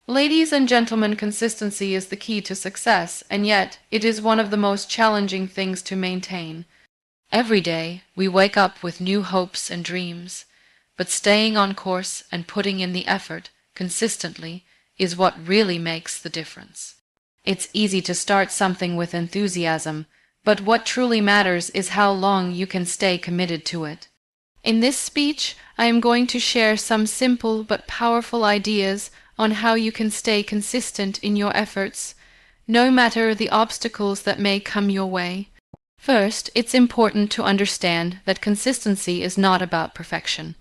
Ladies and gentlemen, consistency is the key to success, and yet it is one of the most challenging things to maintain. Every day, we wake up with new hopes and dreams, but staying on course and putting in the effort consistently is what really makes the difference. It's easy to start something with enthusiasm, but what truly matters is how long you can stay committed to it. In this speech, I am going to share some simple but powerful ideas on how you can stay consistent in your efforts, no matter the obstacles that may come your way. First, it's important to understand that consistency is not about perfection.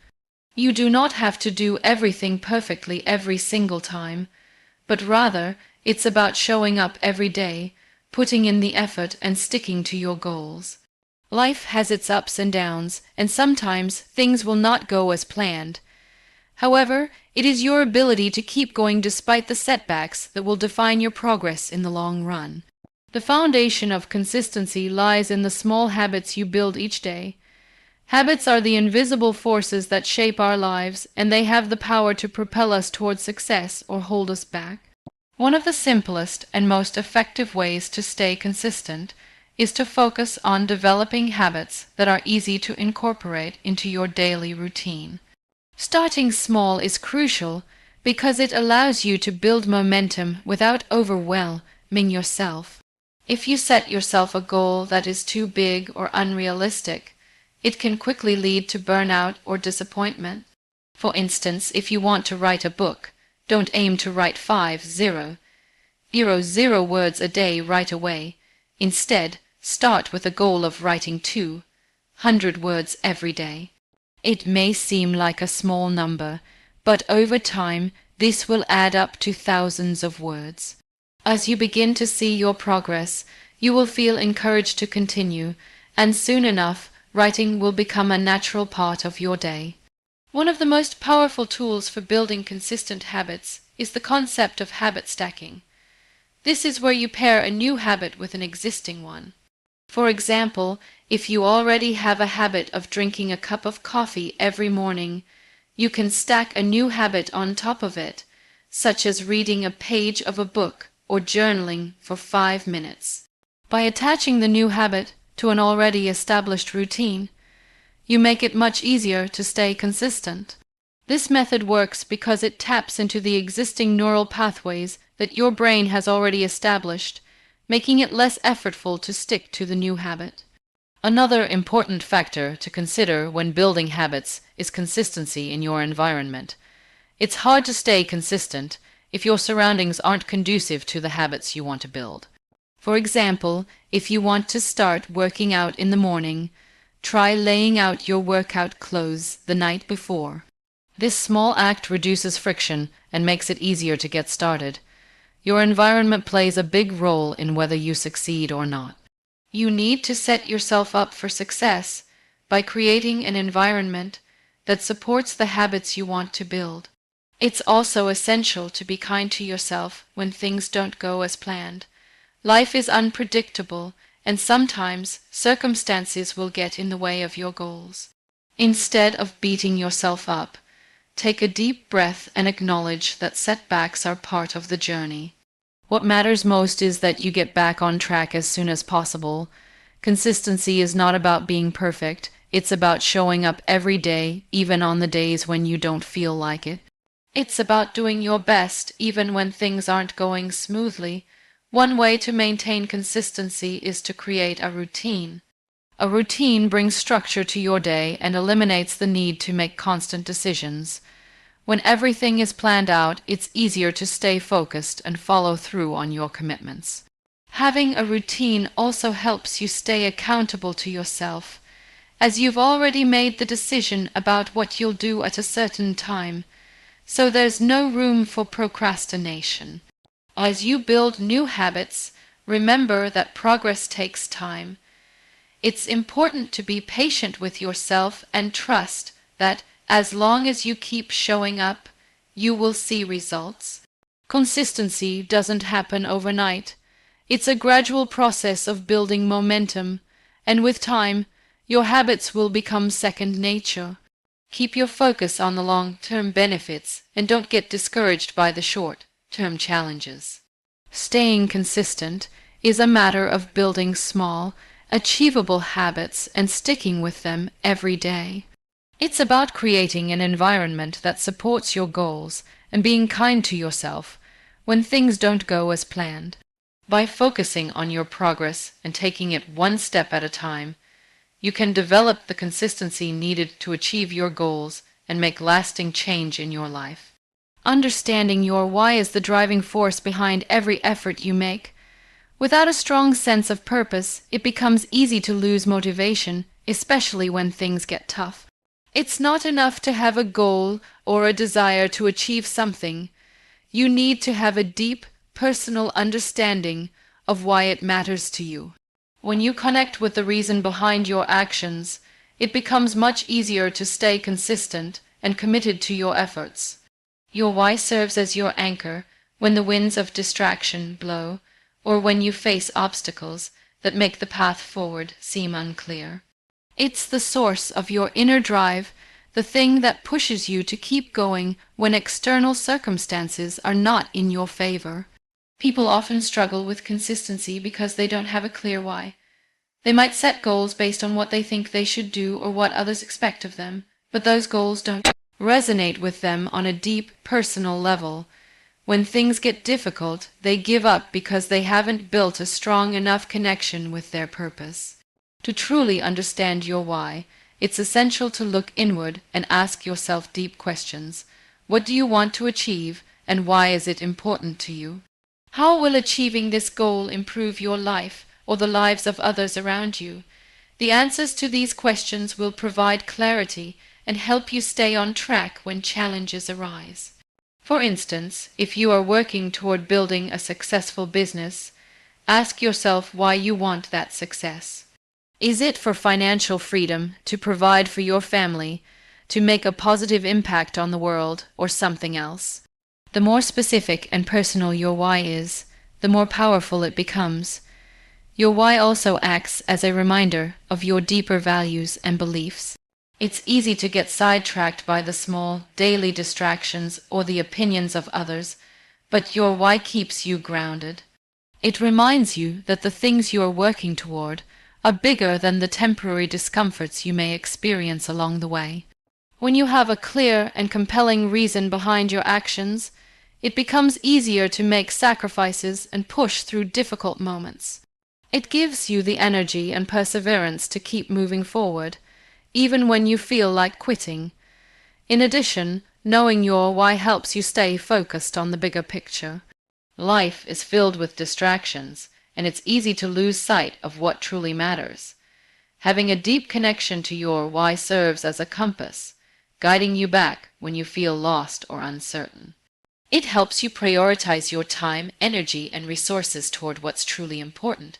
You do not have to do everything perfectly every single time, but rather it's about showing up every day, putting in the effort and sticking to your goals. Life has its ups and downs, and sometimes things will not go as planned. However, it is your ability to keep going despite the setbacks that will define your progress in the long run. The foundation of consistency lies in the small habits you build each day. Habits are the invisible forces that shape our lives, and they have the power to propel us towards success or hold us back. One of the simplest and most effective ways to stay consistent is to focus on developing habits that are easy to incorporate into your daily routine. Starting small is crucial because it allows you to build momentum without overwhelming yourself. If you set yourself a goal that is too big or unrealistic, it can quickly lead to burnout or disappointment. For instance, if you want to write a book, don't aim to write 5,000 words a day right away. Instead, start with a goal of writing 200 words every day. It may seem like a small number, but over time this will add up to thousands of words. As you begin to see your progress, you will feel encouraged to continue, and soon enough, writing will become a natural part of your day. One of the most powerful tools for building consistent habits is the concept of habit stacking. This is where you pair a new habit with an existing one. For example, if you already have a habit of drinking a cup of coffee every morning, you can stack a new habit on top of it, such as reading a page of a book or journaling for 5 minutes. By attaching the new habit to an already established routine, you make it much easier to stay consistent. This method works because it taps into the existing neural pathways that your brain has already established, making it less effortful to stick to the new habit. Another important factor to consider when building habits is consistency in your environment. It's hard to stay consistent if your surroundings aren't conducive to the habits you want to build. For example, if you want to start working out in the morning, try laying out your workout clothes the night before. This small act reduces friction and makes it easier to get started. Your environment plays a big role in whether you succeed or not. You need to set yourself up for success by creating an environment that supports the habits you want to build. It's also essential to be kind to yourself when things don't go as planned. Life is unpredictable, and sometimes circumstances will get in the way of your goals. Instead of beating yourself up, take a deep breath and acknowledge that setbacks are part of the journey. What matters most is that you get back on track as soon as possible. Consistency is not about being perfect, it's about showing up every day, even on the days when you don't feel like it. It's about doing your best even when things aren't going smoothly. One way to maintain consistency is to create a routine. A routine brings structure to your day and eliminates the need to make constant decisions. When everything is planned out, it's easier to stay focused and follow through on your commitments. Having a routine also helps you stay accountable to yourself, as you've already made the decision about what you'll do at a certain time, so there's no room for procrastination. As you build new habits, remember that progress takes time. It's important to be patient with yourself and trust that as long as you keep showing up, you will see results. Consistency doesn't happen overnight. It's a gradual process of building momentum, and with time, your habits will become second nature. Keep your focus on the long-term benefits and don't get discouraged by the short term challenges. Staying consistent is a matter of building small, achievable habits and sticking with them every day. It's about creating an environment that supports your goals and being kind to yourself when things don't go as planned. By focusing on your progress and taking it one step at a time, you can develop the consistency needed to achieve your goals and make lasting change in your life. Understanding your why is the driving force behind every effort you make. Without a strong sense of purpose, it becomes easy to lose motivation, especially when things get tough. It's not enough to have a goal or a desire to achieve something. You need to have a deep, personal understanding of why it matters to you. When you connect with the reason behind your actions, it becomes much easier to stay consistent and committed to your efforts. Your why serves as your anchor when the winds of distraction blow, or when you face obstacles that make the path forward seem unclear. It's the source of your inner drive, the thing that pushes you to keep going when external circumstances are not in your favor. People often struggle with consistency because they don't have a clear why. They might set goals based on what they think they should do or what others expect of them, but those goals don't resonate with them on a deep, personal level. When things get difficult, they give up because they haven't built a strong enough connection with their purpose. To truly understand your why, it's essential to look inward and ask yourself deep questions. What do you want to achieve, and why is it important to you? How will achieving this goal improve your life or the lives of others around you? The answers to these questions will provide clarity and help you stay on track when challenges arise. For instance, if you are working toward building a successful business, ask yourself why you want that success. Is it for financial freedom, to provide for your family, to make a positive impact on the world, or something else? The more specific and personal your why is, the more powerful it becomes. Your why also acts as a reminder of your deeper values and beliefs. It's easy to get sidetracked by the small, daily distractions or the opinions of others, but your why keeps you grounded. It reminds you that the things you are working toward are bigger than the temporary discomforts you may experience along the way. When you have a clear and compelling reason behind your actions, it becomes easier to make sacrifices and push through difficult moments. It gives you the energy and perseverance to keep moving forward, even when you feel like quitting. In addition, knowing your why helps you stay focused on the bigger picture. Life is filled with distractions, and it's easy to lose sight of what truly matters. Having a deep connection to your why serves as a compass, guiding you back when you feel lost or uncertain. It helps you prioritize your time, energy, and resources toward what's truly important,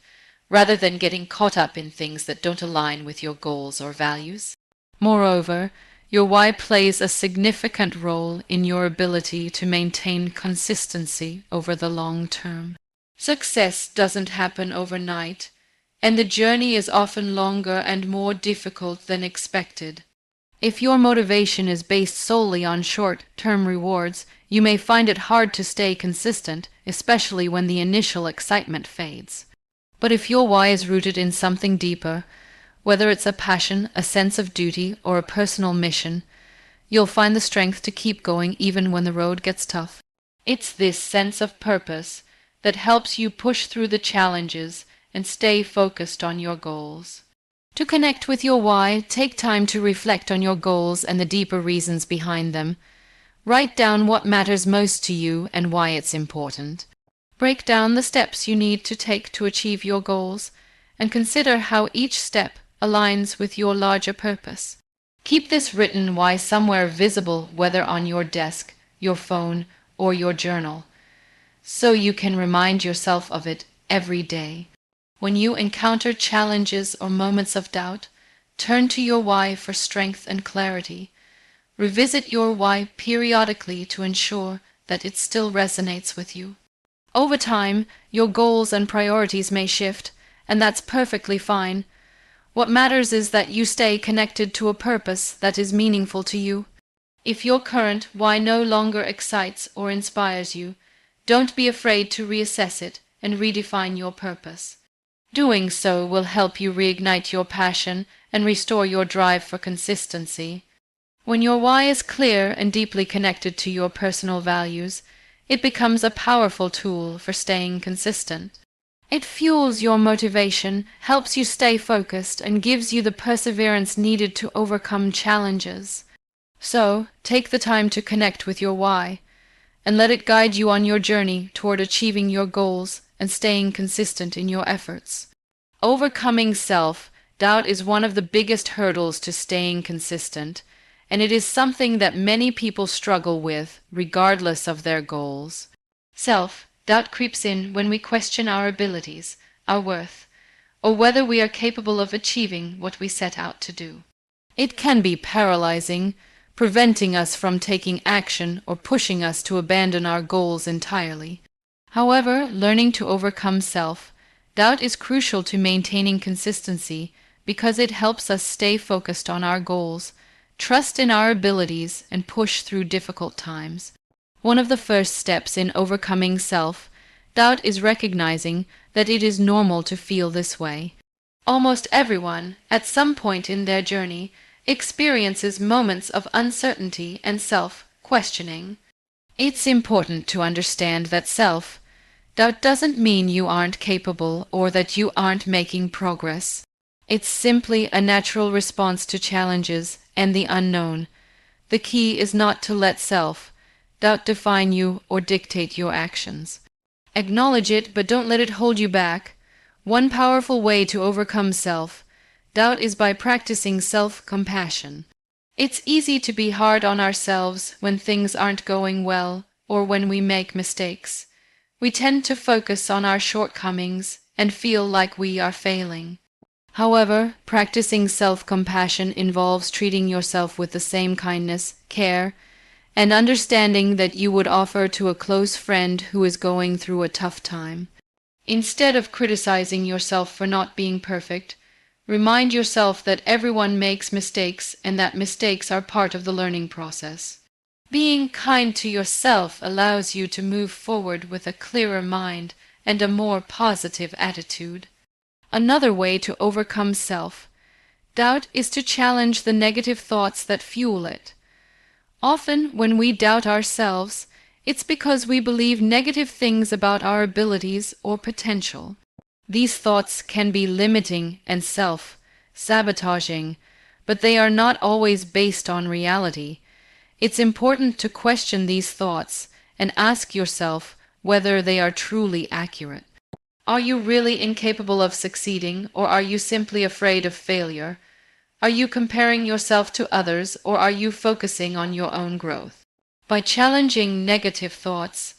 rather than getting caught up in things that don't align with your goals or values. Moreover, your why plays a significant role in your ability to maintain consistency over the long term. Success doesn't happen overnight, and the journey is often longer and more difficult than expected. If your motivation is based solely on short-term rewards, you may find it hard to stay consistent, especially when the initial excitement fades. But if your why is rooted in something deeper, whether it's a passion, a sense of duty, or a personal mission, you'll find the strength to keep going even when the road gets tough. It's this sense of purpose that helps you push through the challenges and stay focused on your goals. To connect with your why, take time to reflect on your goals and the deeper reasons behind them. Write down what matters most to you and why it's important. Break down the steps you need to take to achieve your goals, and consider how each step aligns with your larger purpose. Keep this written why somewhere visible, whether on your desk, your phone, or your journal, so you can remind yourself of it every day. When you encounter challenges or moments of doubt, turn to your why for strength and clarity. Revisit your why periodically to ensure that it still resonates with you. Over time, your goals and priorities may shift, and that's perfectly fine. What matters is that you stay connected to a purpose that is meaningful to you. If your current why no longer excites or inspires you, don't be afraid to reassess it and redefine your purpose. Doing so will help you reignite your passion and restore your drive for consistency. When your why is clear and deeply connected to your personal values, it becomes a powerful tool for staying consistent. It fuels your motivation, helps you stay focused, and gives you the perseverance needed to overcome challenges. So, take the time to connect with your why, and let it guide you on your journey toward achieving your goals and staying consistent in your efforts. Overcoming self-doubt is one of the biggest hurdles to staying consistent, and it is something that many people struggle with, regardless of their goals. Self-doubt creeps in when we question our abilities, our worth, or whether we are capable of achieving what we set out to do. It can be paralyzing, preventing us from taking action or pushing us to abandon our goals entirely. However, learning to overcome self-doubt is crucial to maintaining consistency because it helps us stay focused on our goals, trust in our abilities, and push through difficult times. One of the first steps in overcoming self-doubt is recognizing that it is normal to feel this way. Almost everyone, at some point in their journey, experiences moments of uncertainty and self-questioning. It's important to understand that self-doubt doesn't mean you aren't capable or that you aren't making progress. It's simply a natural response to challenges and the unknown. The key is not to let self-doubt define you or dictate your actions. Acknowledge it, but don't let it hold you back. One powerful way to overcome self-doubt is by practicing self-compassion. It's easy to be hard on ourselves when things aren't going well or when we make mistakes. We tend to focus on our shortcomings and feel like we are failing. However, practicing self-compassion involves treating yourself with the same kindness, care, and understanding that you would offer to a close friend who is going through a tough time. Instead of criticizing yourself for not being perfect, remind yourself that everyone makes mistakes and that mistakes are part of the learning process. Being kind to yourself allows you to move forward with a clearer mind and a more positive attitude. Another way to overcome self-doubt is to challenge the negative thoughts that fuel it. Often, when we doubt ourselves, it's because we believe negative things about our abilities or potential. These thoughts can be limiting and self-sabotaging, but they are not always based on reality. It's important to question these thoughts and ask yourself whether they are truly accurate. Are you really incapable of succeeding, or are you simply afraid of failure? Are you comparing yourself to others, or are you focusing on your own growth? By challenging negative thoughts,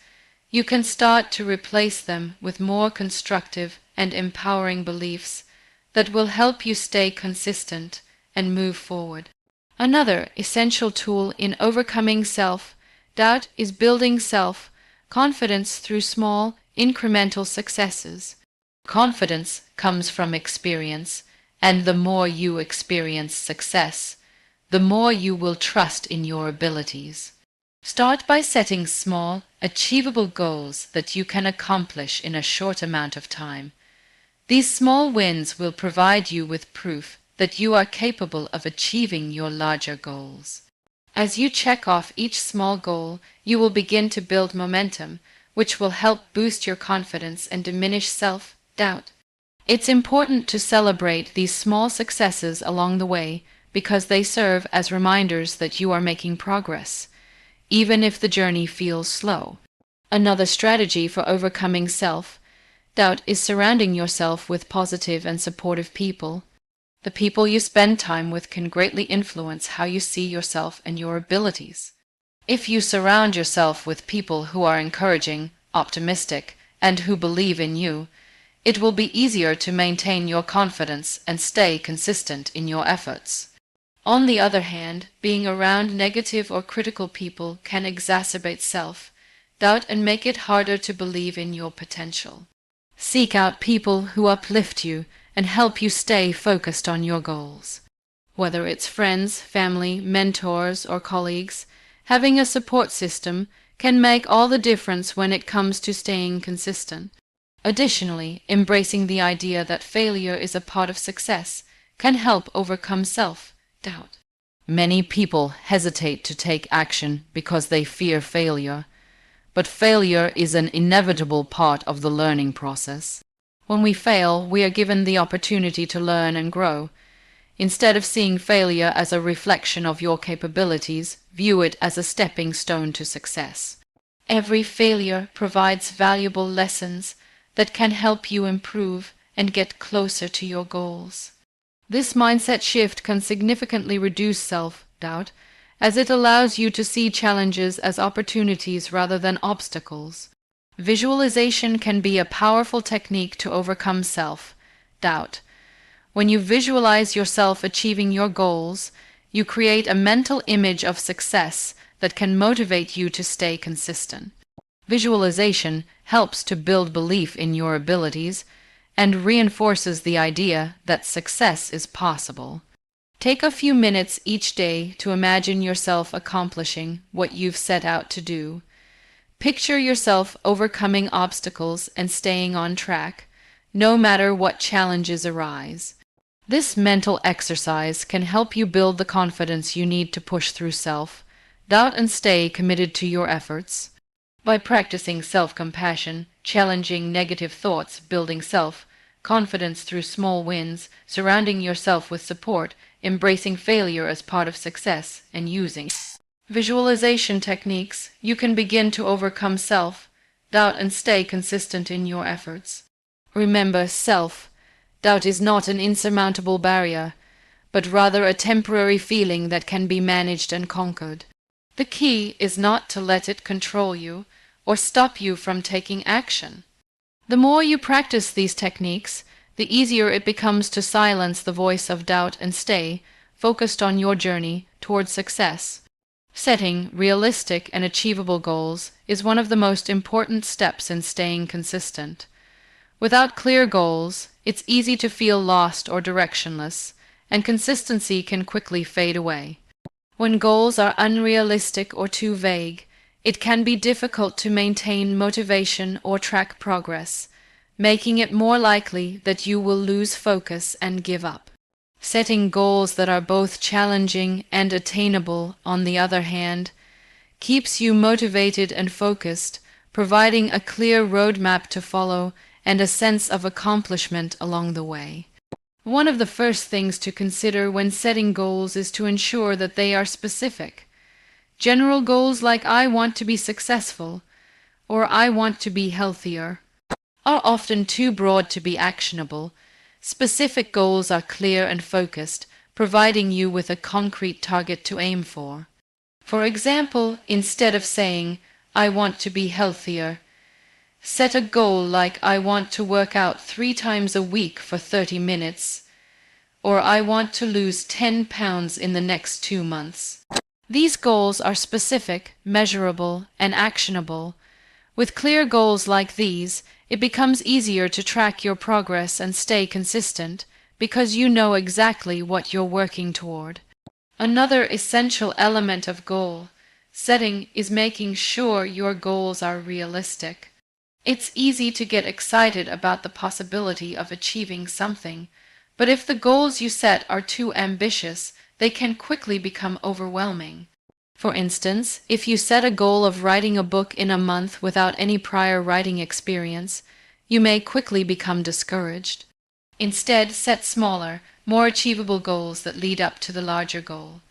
you can start to replace them with more constructive and empowering beliefs that will help you stay consistent and move forward. Another essential tool in overcoming self-doubt is building self-confidence through small, incremental successes. Confidence comes from experience, and the more you experience success, the more you will trust in your abilities. Start by setting small, achievable goals that you can accomplish in a short amount of time. These small wins will provide you with proof that you are capable of achieving your larger goals. As you check off each small goal, you will begin to build momentum, which will help boost your confidence and diminish self-doubt. It's important to celebrate these small successes along the way because they serve as reminders that you are making progress, even if the journey feels slow. Another strategy for overcoming self-doubt is surrounding yourself with positive and supportive people. The people you spend time with can greatly influence how you see yourself and your abilities. If you surround yourself with people who are encouraging, optimistic, and who believe in you, it will be easier to maintain your confidence and stay consistent in your efforts. On the other hand, being around negative or critical people can exacerbate self-doubt and make it harder to believe in your potential. Seek out people who uplift you and help you stay focused on your goals. Whether it's friends, family, mentors, or colleagues, having a support system can make all the difference when it comes to staying consistent. Additionally, embracing the idea that failure is a part of success can help overcome self-doubt. Many people hesitate to take action because they fear failure, but failure is an inevitable part of the learning process. When we fail, we are given the opportunity to learn and grow. Instead of seeing failure as a reflection of your capabilities, view it as a stepping stone to success. Every failure provides valuable lessons that can help you improve and get closer to your goals. This mindset shift can significantly reduce self-doubt, as it allows you to see challenges as opportunities rather than obstacles. Visualization can be a powerful technique to overcome self-doubt. When you visualize yourself achieving your goals, you create a mental image of success that can motivate you to stay consistent. Visualization helps to build belief in your abilities and reinforces the idea that success is possible. Take a few minutes each day to imagine yourself accomplishing what you've set out to do. Picture yourself overcoming obstacles and staying on track, no matter what challenges arise. This mental exercise can help you build the confidence you need to push through self-doubt and stay committed to your efforts. By practicing self-compassion, challenging negative thoughts, building self-confidence through small wins, surrounding yourself with support, embracing failure as part of success, and using visualization techniques, you can begin to overcome self-doubt and stay consistent in your efforts. Remember, self-doubt is not an insurmountable barrier, but rather a temporary feeling that can be managed and conquered. The key is not to let it control you or stop you from taking action. The more you practice these techniques, the easier it becomes to silence the voice of doubt and stay focused on your journey toward success. Setting realistic and achievable goals is one of the most important steps in staying consistent. Without clear goals, it's easy to feel lost or directionless, and consistency can quickly fade away. When goals are unrealistic or too vague, it can be difficult to maintain motivation or track progress, making it more likely that you will lose focus and give up. Setting goals that are both challenging and attainable, on the other hand, keeps you motivated and focused, providing a clear roadmap to follow and a sense of accomplishment along the way. One of the first things to consider when setting goals is to ensure that they are specific. General goals like "I want to be successful" or "I want to be healthier" are often too broad to be actionable. Specific goals are clear and focused, providing you with a concrete target to aim for. For example, instead of saying "I want to be healthier," set a goal like "I want to work out 3 times a week for 30 minutes," or "I want to lose 10 pounds in the next 2 months. These goals are specific, measurable, and actionable. With clear goals like these, it becomes easier to track your progress and stay consistent because you know exactly what you're working toward. Another essential element of goal setting is making sure your goals are realistic. It's easy to get excited about the possibility of achieving something, but if the goals you set are too ambitious, they can quickly become overwhelming. For instance, if you set a goal of writing a book in a month without any prior writing experience, you may quickly become discouraged. Instead, set smaller, more achievable goals that lead up to the larger goal.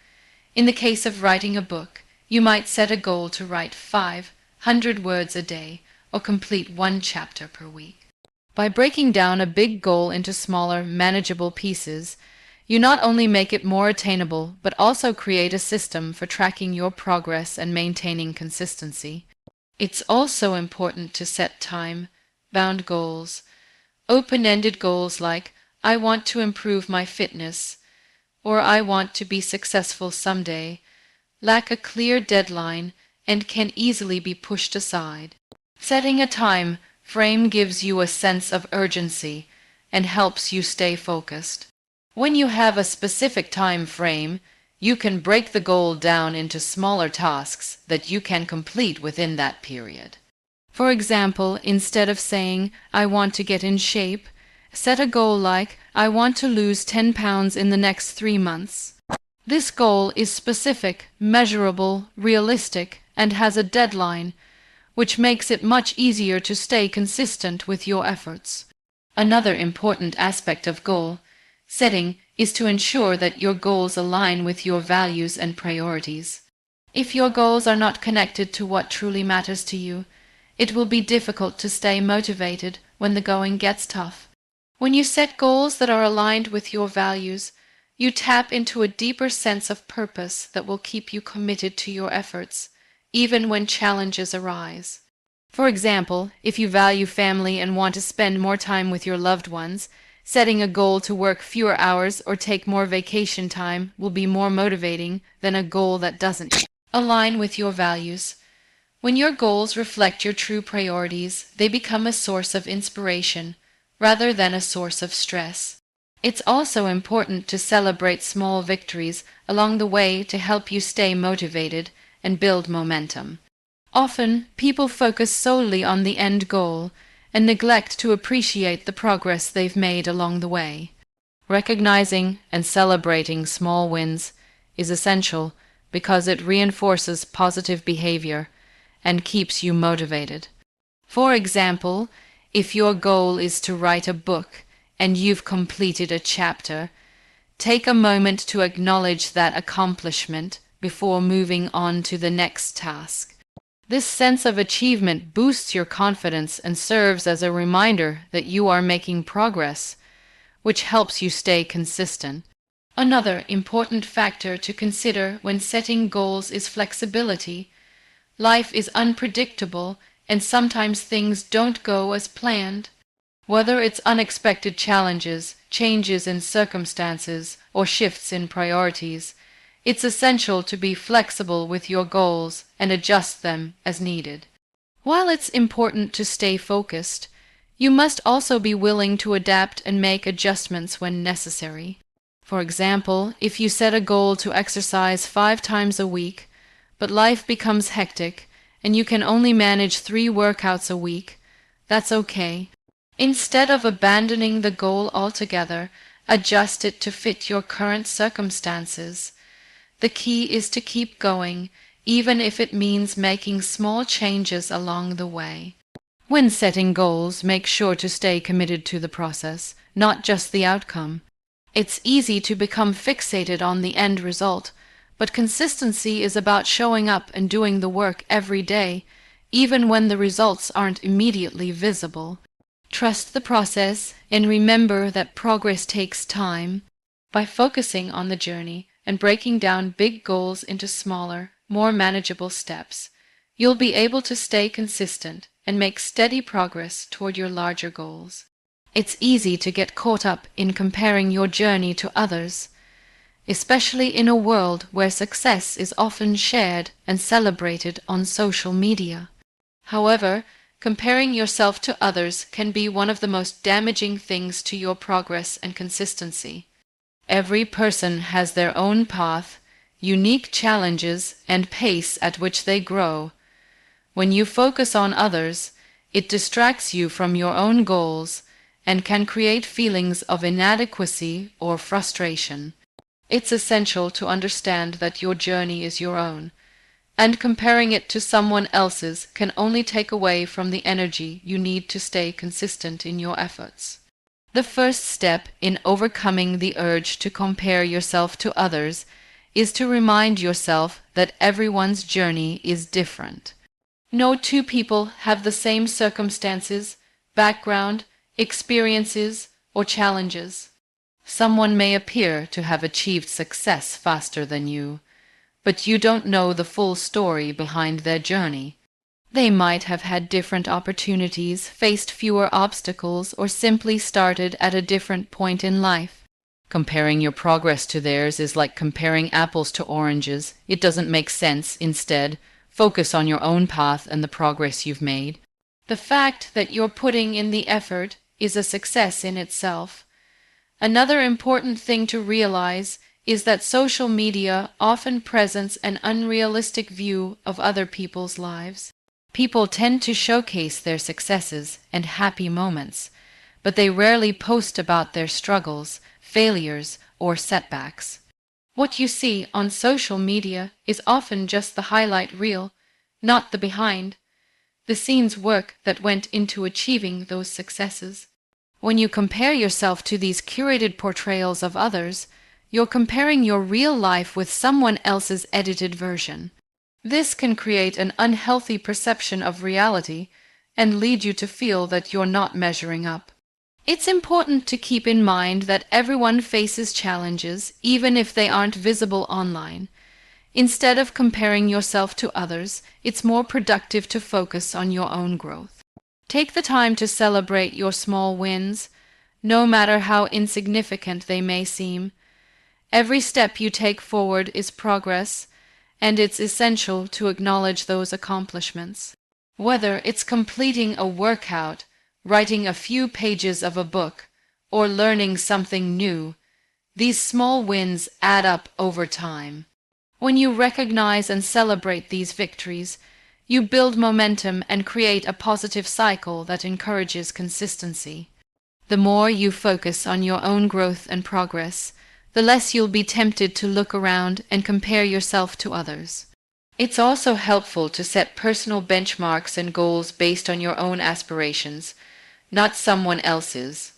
In the case of writing a book, you might set a goal to write 500 words a day or complete 1 chapter per week. By breaking down a big goal into smaller, manageable pieces, you not only make it more attainable, but also create a system for tracking your progress and maintaining consistency. It's also important to set time-bound goals. Open-ended goals like "I want to improve my fitness" or "I want to be successful someday" lack a clear deadline and can easily be pushed aside. Setting a time frame gives you a sense of urgency and helps you stay focused. When you have a specific time frame, You can break the goal down into smaller tasks that you can complete within that period. For example, instead of saying, "I want to get in shape," set a goal like, "I want to lose 10 pounds in the next 3 months." This goal is specific, measurable, realistic, and has a deadline, which makes it much easier to stay consistent with your efforts. Another important aspect of goal setting is to ensure that your goals align with your values and priorities. If your goals are not connected to what truly matters to you, it will be difficult to stay motivated when the going gets tough. When you set goals that are aligned with your values, you tap into a deeper sense of purpose that will keep you committed to your efforts, even when challenges arise. For example, if you value family and want to spend more time with your loved ones, setting a goal to work fewer hours or take more vacation time will be more motivating than a goal that doesn't align with your values. When your goals reflect your true priorities, they become a source of inspiration rather than a source of stress. It's also important to celebrate small victories along the way to help you stay motivated and build momentum. Often, people focus solely on the end goal and neglect to appreciate the progress they've made along the way. Recognizing and celebrating small wins is essential because it reinforces positive behavior and keeps you motivated. For example, if your goal is to write a book and you've completed a chapter, take a moment to acknowledge that accomplishment before moving on to the next task. This sense of achievement boosts your confidence and serves as a reminder that you are making progress, which helps you stay consistent. Another important factor to consider when setting goals is flexibility. Life is unpredictable, and sometimes things don't go as planned. Whether it's unexpected challenges, changes in circumstances, or shifts in priorities, it's essential to be flexible with your goals and adjust them as needed. While it's important to stay focused, you must also be willing to adapt and make adjustments when necessary. For example, if you set a goal to exercise 5 times a week, but life becomes hectic and you can only manage 3 workouts a week, that's okay. Instead of abandoning the goal altogether, adjust it to fit your current circumstances. The key is to keep going, even if it means making small changes along the way. When setting goals, make sure to stay committed to the process, not just the outcome. It's easy to become fixated on the end result, but consistency is about showing up and doing the work every day, even when the results aren't immediately visible. Trust the process and remember that progress takes time. By focusing on the journey and breaking down big goals into smaller, more manageable steps, you'll be able to stay consistent and make steady progress toward your larger goals. It's easy to get caught up in comparing your journey to others, especially in a world where success is often shared and celebrated on social media. However, comparing yourself to others can be one of the most damaging things to your progress and consistency. Every person has their own path, unique challenges, and pace at which they grow. When you focus on others, it distracts you from your own goals and can create feelings of inadequacy or frustration. It's essential to understand that your journey is your own, and comparing it to someone else's can only take away from the energy you need to stay consistent in your efforts. The first step in overcoming the urge to compare yourself to others is to remind yourself that everyone's journey is different. No two people have the same circumstances, background, experiences, or challenges. Someone may appear to have achieved success faster than you, but you don't know the full story behind their journey. They might have had different opportunities, faced fewer obstacles, or simply started at a different point in life. Comparing your progress to theirs is like comparing apples to oranges. It doesn't make sense. Instead, focus on your own path and the progress you've made. The fact that you're putting in the effort is a success in itself. Another important thing to realize is that social media often presents an unrealistic view of other people's lives. People tend to showcase their successes and happy moments, but they rarely post about their struggles, failures, or setbacks. What you see on social media is often just the highlight reel, not the behind the scenes work that went into achieving those successes. When you compare yourself to these curated portrayals of others, you're comparing your real life with someone else's edited version. This can create an unhealthy perception of reality and lead you to feel that you're not measuring up. It's important to keep in mind that everyone faces challenges, even if they aren't visible online. Instead of comparing yourself to others, it's more productive to focus on your own growth. Take the time to celebrate your small wins, no matter how insignificant they may seem. Every step you take forward is progress, and it's essential to acknowledge those accomplishments. Whether it's completing a workout, writing a few pages of a book, or learning something new, these small wins add up over time. When you recognize and celebrate these victories, you build momentum and create a positive cycle that encourages consistency. The more you focus on your own growth and progress, the less you'll be tempted to look around and compare yourself to others. It's also helpful to set personal benchmarks and goals based on your own aspirations, not someone else's.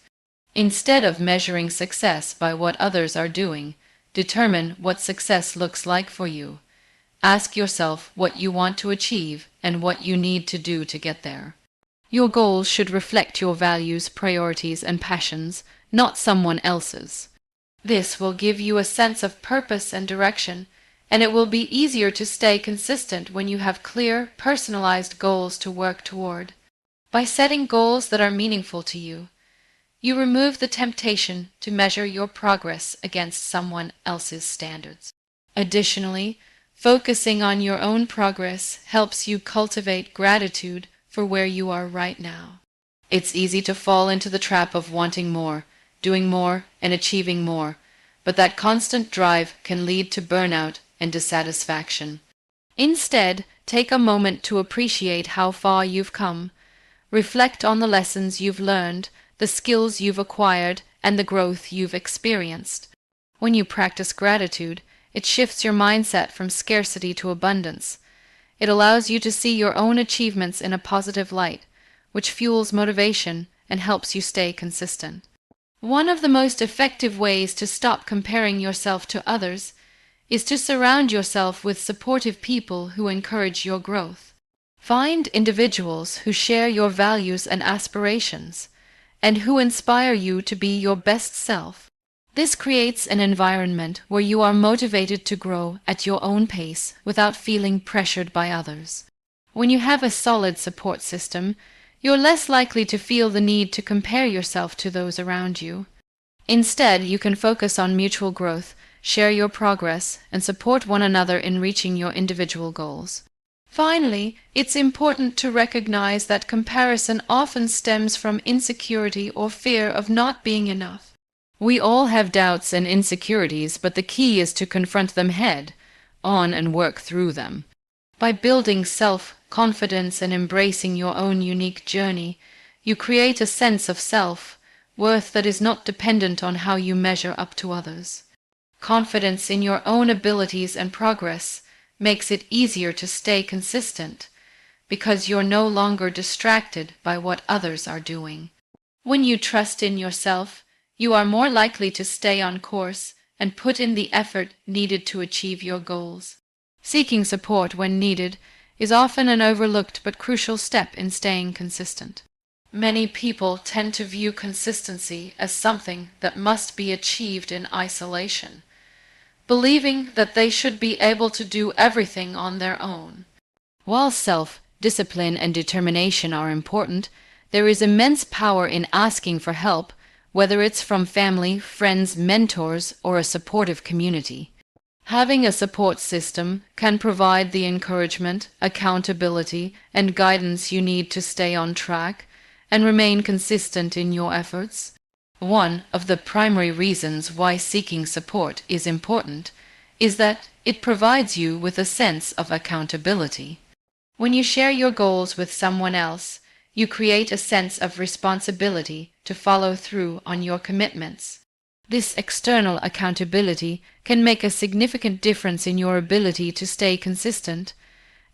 Instead of measuring success by what others are doing, determine what success looks like for you. Ask yourself what you want to achieve and what you need to do to get there. Your goals should reflect your values, priorities, and passions, not someone else's. This will give you a sense of purpose and direction, and it will be easier to stay consistent when you have clear, personalized goals to work toward. By setting goals that are meaningful to you, you remove the temptation to measure your progress against someone else's standards. Additionally, focusing on your own progress helps you cultivate gratitude for where you are right now. It's easy to fall into the trap of wanting more, doing more, and achieving more, but that constant drive can lead to burnout and dissatisfaction. Instead, take a moment to appreciate how far you've come. Reflect on the lessons you've learned, the skills you've acquired, and the growth you've experienced. When you practice gratitude, it shifts your mindset from scarcity to abundance. It allows you to see your own achievements in a positive light, which fuels motivation and helps you stay consistent. One of the most effective ways to stop comparing yourself to others is to surround yourself with supportive people who encourage your growth. Find individuals who share your values and aspirations, and who inspire you to be your best self. This creates an environment where you are motivated to grow at your own pace without feeling pressured by others. When you have a solid support system, you're less likely to feel the need to compare yourself to those around you. Instead, you can focus on mutual growth, share your progress, and support one another in reaching your individual goals. Finally, it's important to recognize that comparison often stems from insecurity or fear of not being enough. We all have doubts and insecurities, but the key is to confront them head on and work through them. By building self-confidence and embracing your own unique journey, you create a sense of self-worth that is not dependent on how you measure up to others. Confidence in your own abilities and progress makes it easier to stay consistent because you're no longer distracted by what others are doing. When you trust in yourself, you are more likely to stay on course and put in the effort needed to achieve your goals. Seeking support when needed is often an overlooked but crucial step in staying consistent. Many people tend to view consistency as something that must be achieved in isolation, believing that they should be able to do everything on their own. While self-discipline and determination are important, there is immense power in asking for help, whether it's from family, friends, mentors, or a supportive community. Having a support system can provide the encouragement, accountability, and guidance you need to stay on track and remain consistent in your efforts. One of the primary reasons why seeking support is important is that it provides you with a sense of accountability. When you share your goals with someone else, you create a sense of responsibility to follow through on your commitments. This external accountability can make a significant difference in your ability to stay consistent,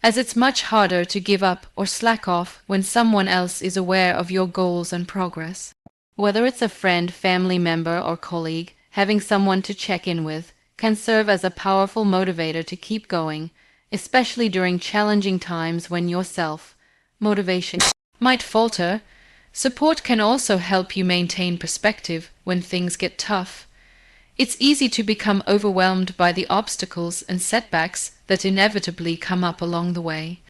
as it's much harder to give up or slack off when someone else is aware of your goals and progress. Whether it's a friend, family member, or colleague, having someone to check in with can serve as a powerful motivator to keep going, especially during challenging times when your self-motivation might falter. Support can also help you maintain perspective when things get tough. It's easy to become overwhelmed by the obstacles and setbacks that inevitably come up along the way.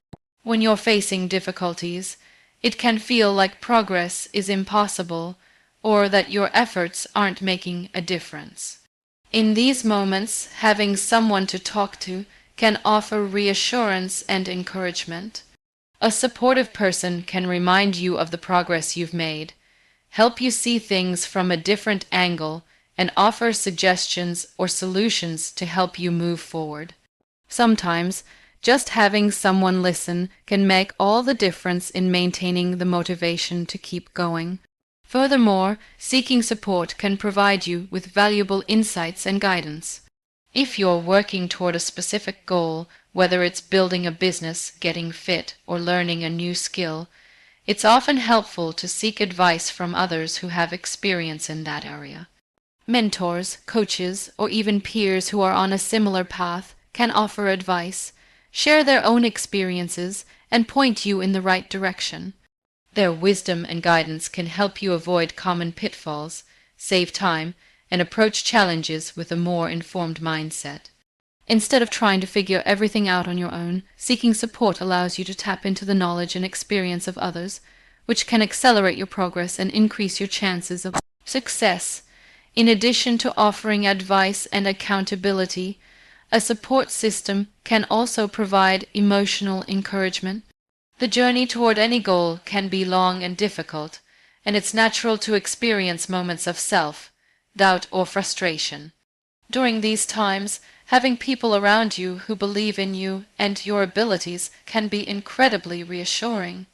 When you're facing difficulties, it can feel like progress is impossible or that your efforts aren't making a difference. In these moments, having someone to talk to can offer reassurance and encouragement. A supportive person can remind you of the progress you've made, help you see things from a different angle, and offer suggestions or solutions to help you move forward. Sometimes, just having someone listen can make all the difference in maintaining the motivation to keep going. Furthermore, seeking support can provide you with valuable insights and guidance. If you're working toward a specific goal, whether it's building a business, getting fit, or learning a new skill, it's often helpful to seek advice from others who have experience in that area. Mentors, coaches, or even peers who are on a similar path can offer advice, share their own experiences, and point you in the right direction. Their wisdom and guidance can help you avoid common pitfalls, save time, and approach challenges with a more informed mindset. Instead of trying to figure everything out on your own, seeking support allows you to tap into the knowledge and experience of others, which can accelerate your progress and increase your chances of success. In addition to offering advice and accountability, a support system can also provide emotional encouragement. The journey toward any goal can be long and difficult, and it's natural to experience moments of self-doubt or frustration. During these times, having people around you who believe in you and your abilities can be incredibly reassuring.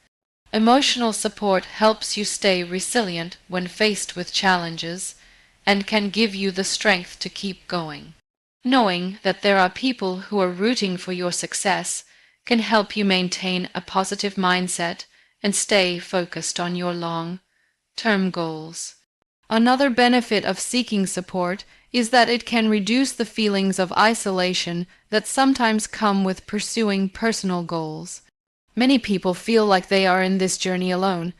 Emotional support helps you stay resilient when faced with challenges and can give you the strength to keep going. Knowing that there are people who are rooting for your success can help you maintain a positive mindset and stay focused on your long-term goals. Another benefit of seeking support is that it can reduce the feelings of isolation that sometimes come with pursuing personal goals. Many people feel like they are in this journey alone,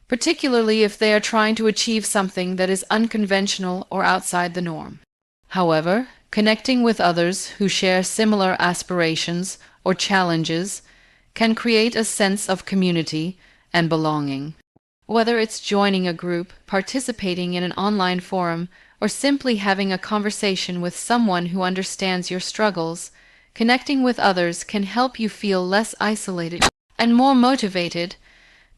particularly if they are trying to achieve something that is unconventional or outside the norm. However, connecting with others who share similar aspirations or challenges can create a sense of community and belonging. Whether it's joining a group, participating in an online forum, or simply having a conversation with someone who understands your struggles, connecting with others can help you feel less isolated and more motivated.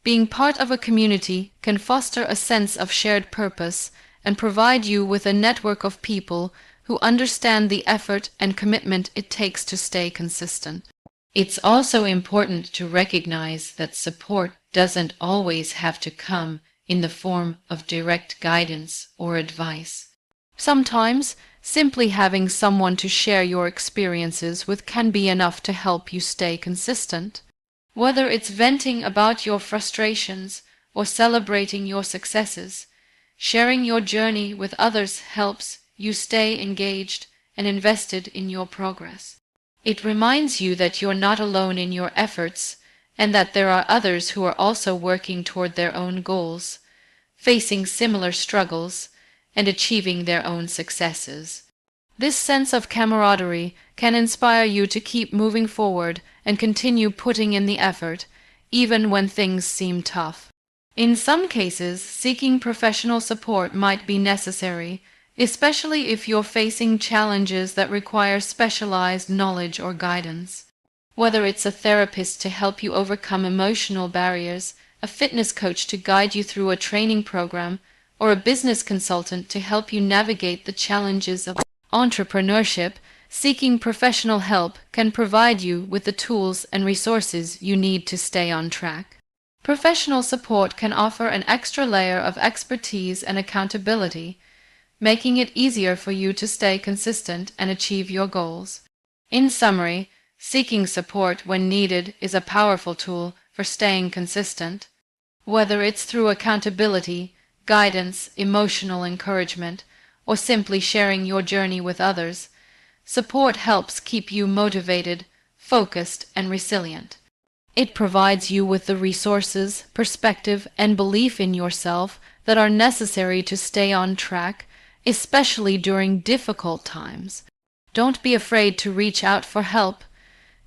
Being part of a community can foster a sense of shared purpose and provide you with a network of people who understand the effort and commitment it takes to stay consistent. It's also important to recognize that support doesn't always have to come in the form of direct guidance or advice. Sometimes, simply having someone to share your experiences with can be enough to help you stay consistent. Whether it's venting about your frustrations or celebrating your successes, sharing your journey with others helps you stay engaged and invested in your progress. It reminds you that you're not alone in your efforts and that there are others who are also working toward their own goals, facing similar struggles, and achieving their own successes. This sense of camaraderie can inspire you to keep moving forward and continue putting in the effort, even when things seem tough. In some cases, seeking professional support might be necessary, especially if you're facing challenges that require specialized knowledge or guidance. Whether it's a therapist to help you overcome emotional barriers, a fitness coach to guide you through a training program, or a business consultant to help you navigate the challenges of entrepreneurship, seeking professional help can provide you with the tools and resources you need to stay on track. Professional support can offer an extra layer of expertise and accountability, making it easier for you to stay consistent and achieve your goals. In summary, seeking support when needed is a powerful tool for staying consistent. Whether it's through accountability, guidance, emotional encouragement, or simply sharing your journey with others, support helps keep you motivated, focused, and resilient. It provides you with the resources, perspective, and belief in yourself that are necessary to stay on track, especially during difficult times. Don't be afraid to reach out for help.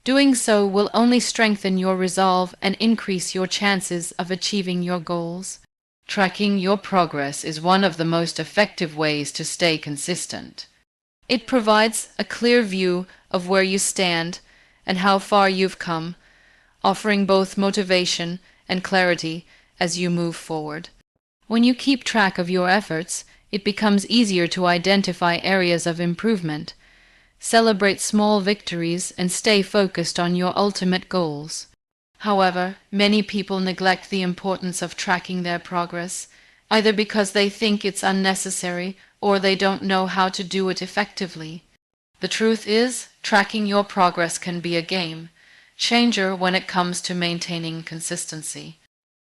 Doing so will only strengthen your resolve and increase your chances of achieving your goals. Tracking your progress is one of the most effective ways to stay consistent. It provides a clear view of where you stand and how far you've come, offering both motivation and clarity as you move forward. When you keep track of your efforts, it becomes easier to identify areas of improvement, celebrate small victories, and stay focused on your ultimate goals. However, many people neglect the importance of tracking their progress, either because they think it's unnecessary or they don't know how to do it effectively. The truth is, tracking your progress can be a game changer when it comes to maintaining consistency.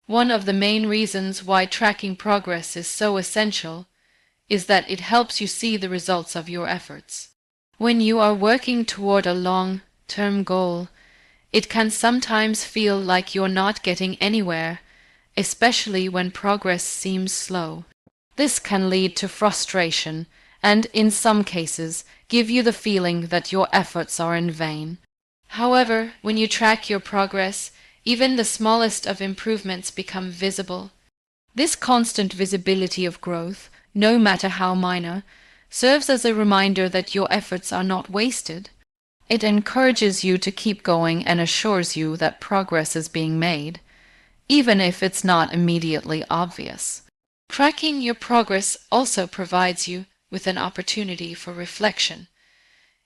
One of the main reasons why tracking progress is so essential is that it helps you see the results of your efforts. When you are working toward a long-term goal, it can sometimes feel like you're not getting anywhere, especially when progress seems slow. This can lead to frustration and, in some cases, give you the feeling that your efforts are in vain. However, when you track your progress, even the smallest of improvements become visible. This constant visibility of growth, no matter how minor, serves as a reminder that your efforts are not wasted. It encourages you to keep going and assures you that progress is being made, even if it's not immediately obvious. Tracking your progress also provides you with an opportunity for reflection.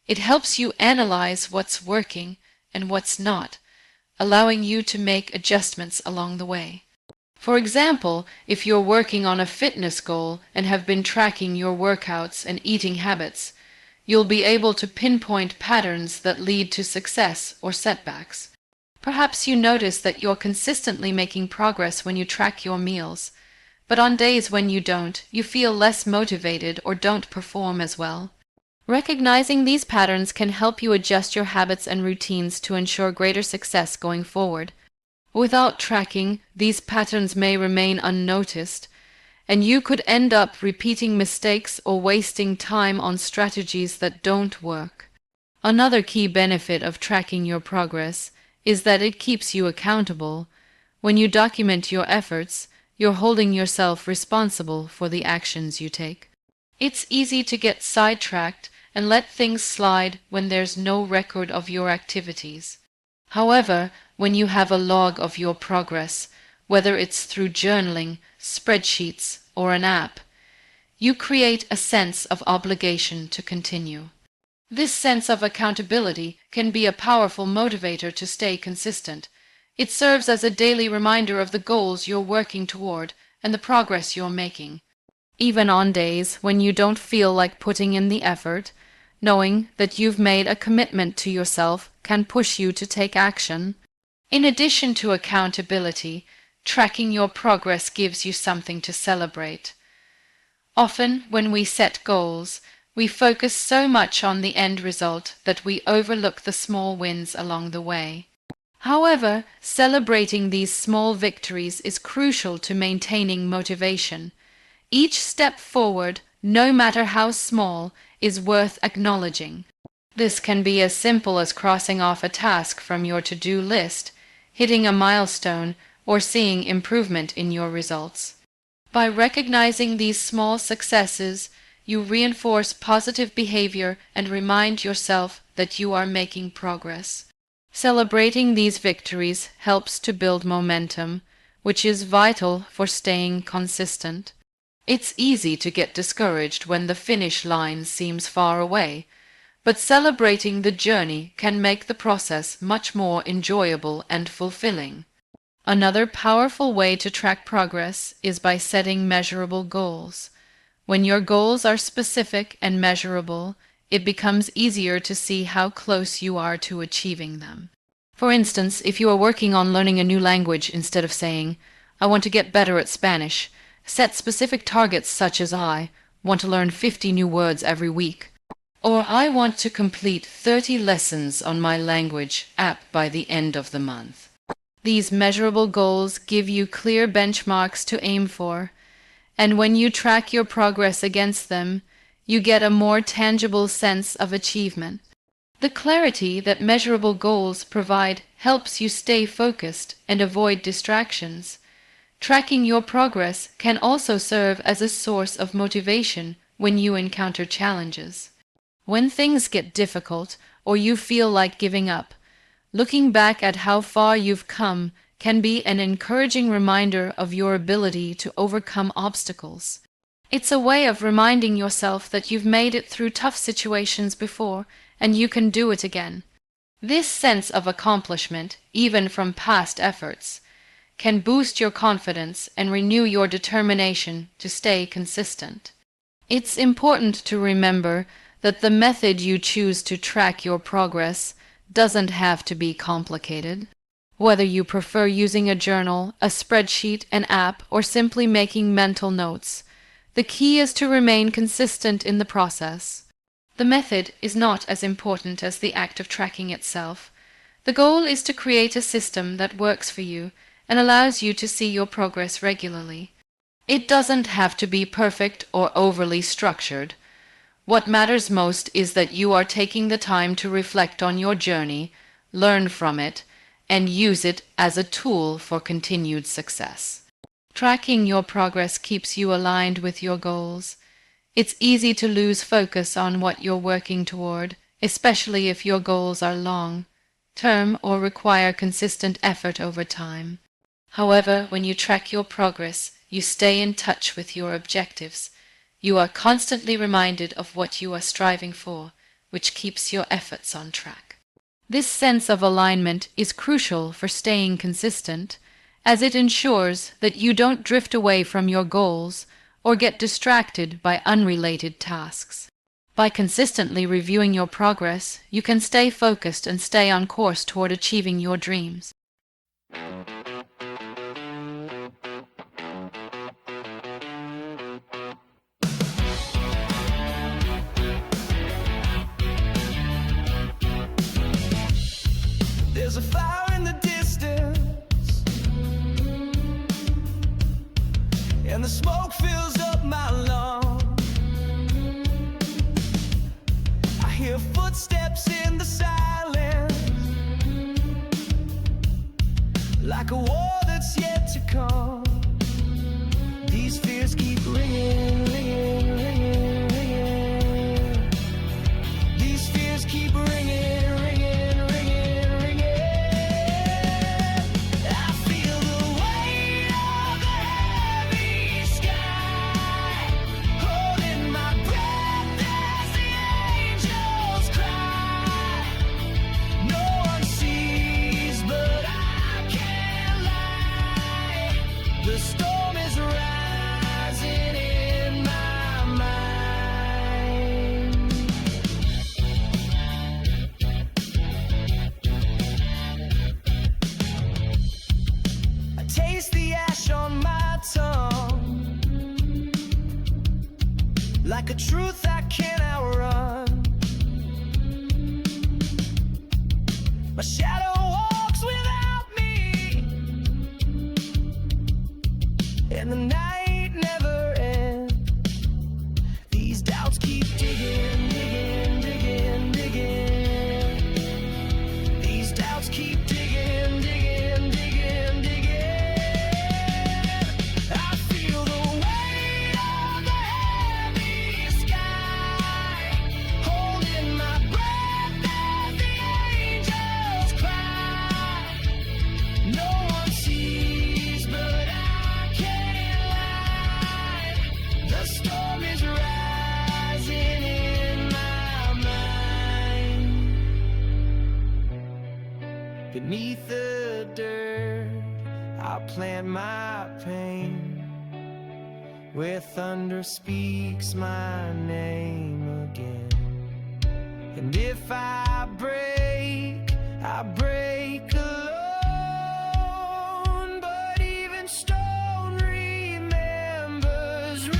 It helps you analyze what's working and what's not, allowing you to make adjustments along the way. For example, if you're working on a fitness goal and have been tracking your workouts and eating habits, you'll be able to pinpoint patterns that lead to success or setbacks. Perhaps you notice that you're consistently making progress when you track your meals, but on days when you don't, you feel less motivated or don't perform as well. Recognizing these patterns can help you adjust your habits and routines to ensure greater success going forward. Without tracking, these patterns may remain unnoticed, and you could end up repeating mistakes or wasting time on strategies that don't work. Another key benefit of tracking your progress is that it keeps you accountable. When you document your efforts, you're holding yourself responsible for the actions you take. It's easy to get sidetracked and let things slide when there's no record of your activities. However, when you have a log of your progress, whether it's through journaling, spreadsheets, or an app, you create a sense of obligation to continue. This sense of accountability can be a powerful motivator to stay consistent. It serves as a daily reminder of the goals you're working toward and the progress you're making. Even on days when you don't feel like putting in the effort, knowing that you've made a commitment to yourself can push you to take action. In addition to accountability, tracking your progress gives you something to celebrate. Often, when we set goals, we focus so much on the end result that we overlook the small wins along the way. However, celebrating these small victories is crucial to maintaining motivation. Each step forward, no matter how small, is worth acknowledging. This can be as simple as crossing off a task from your to-do list, hitting a milestone, or seeing improvement in your results. By recognizing these small successes, you reinforce positive behavior and remind yourself that you are making progress. Celebrating these victories helps to build momentum, which is vital for staying consistent. It's easy to get discouraged when the finish line seems far away, but celebrating the journey can make the process much more enjoyable and fulfilling. Another powerful way to track progress is by setting measurable goals. When your goals are specific and measurable, it becomes easier to see how close you are to achieving them. For instance, if you are working on learning a new language, instead of saying, "I want to get better at Spanish," set specific targets such as "I want to learn 50 new words every week," or "I want to complete 30 lessons on my language app by the end of the month." These measurable goals give you clear benchmarks to aim for, and when you track your progress against them, you get a more tangible sense of achievement. The clarity that measurable goals provide helps you stay focused and avoid distractions. Tracking your progress can also serve as a source of motivation when you encounter challenges. When things get difficult or you feel like giving up, looking back at how far you've come can be an encouraging reminder of your ability to overcome obstacles. It's a way of reminding yourself that you've made it through tough situations before and you can do it again. This sense of accomplishment, even from past efforts, can boost your confidence and renew your determination to stay consistent. It's important to remember that the method you choose to track your progress doesn't have to be complicated. Whether you prefer using a journal, a spreadsheet, an app, or simply making mental notes, the key is to remain consistent in the process. The method is not as important as the act of tracking itself. The goal is to create a system that works for you and allows you to see your progress regularly. It doesn't have to be perfect or overly structured. What matters most is that you are taking the time to reflect on your journey, learn from it, and use it as a tool for continued success. Tracking your progress keeps you aligned with your goals. It's easy to lose focus on what you're working toward, especially if your goals are long-term or require consistent effort over time. However, when you track your progress, you stay in touch with your objectives. You are constantly reminded of what you are striving for, which keeps your efforts on track. This sense of alignment is crucial for staying consistent, as it ensures that you don't drift away from your goals or get distracted by unrelated tasks. By consistently reviewing your progress, you can stay focused and stay on course toward achieving your dreams. There's a fire in the distance, and the smoke fills up my lungs. I hear footsteps in the silence, like a war that's yet to come. These fears keep ringing, ringing, ringing, ringing. These fears keep ringing. The storm is rising in my mind. I taste the ash on my tongue, like a truth I can't outrun. My shadow walks without me, and the night never ends. These doubts keep digging, digging, digging, digging. These doubts keep digging, digging, digging, digging. I feel the weight of the heavy sky, holding my breath as the angels cry. No one sees, but I can't lie. beneath the dirt. I'll plant my pain where thunder speaks my name again. And if I break alone, but even stone remembers rain.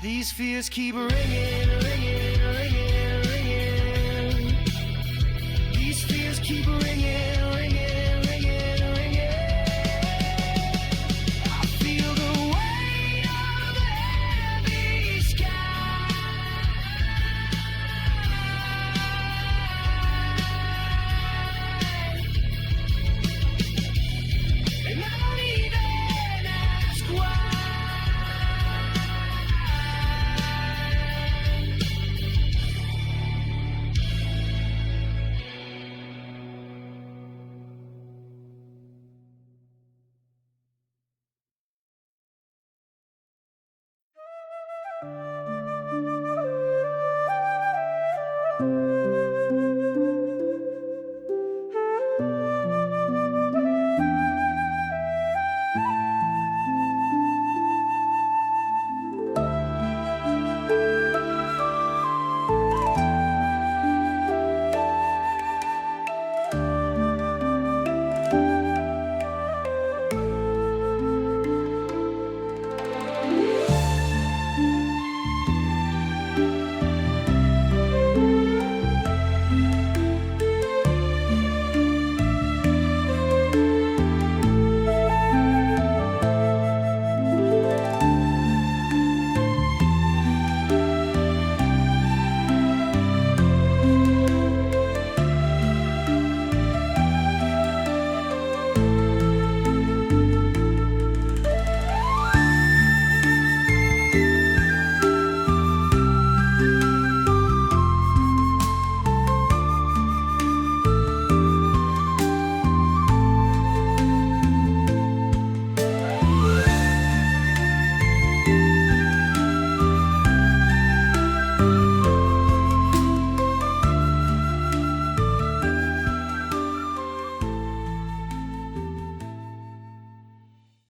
These fears keep ringing, ringing, ringing, ringing. These fears keep ringing.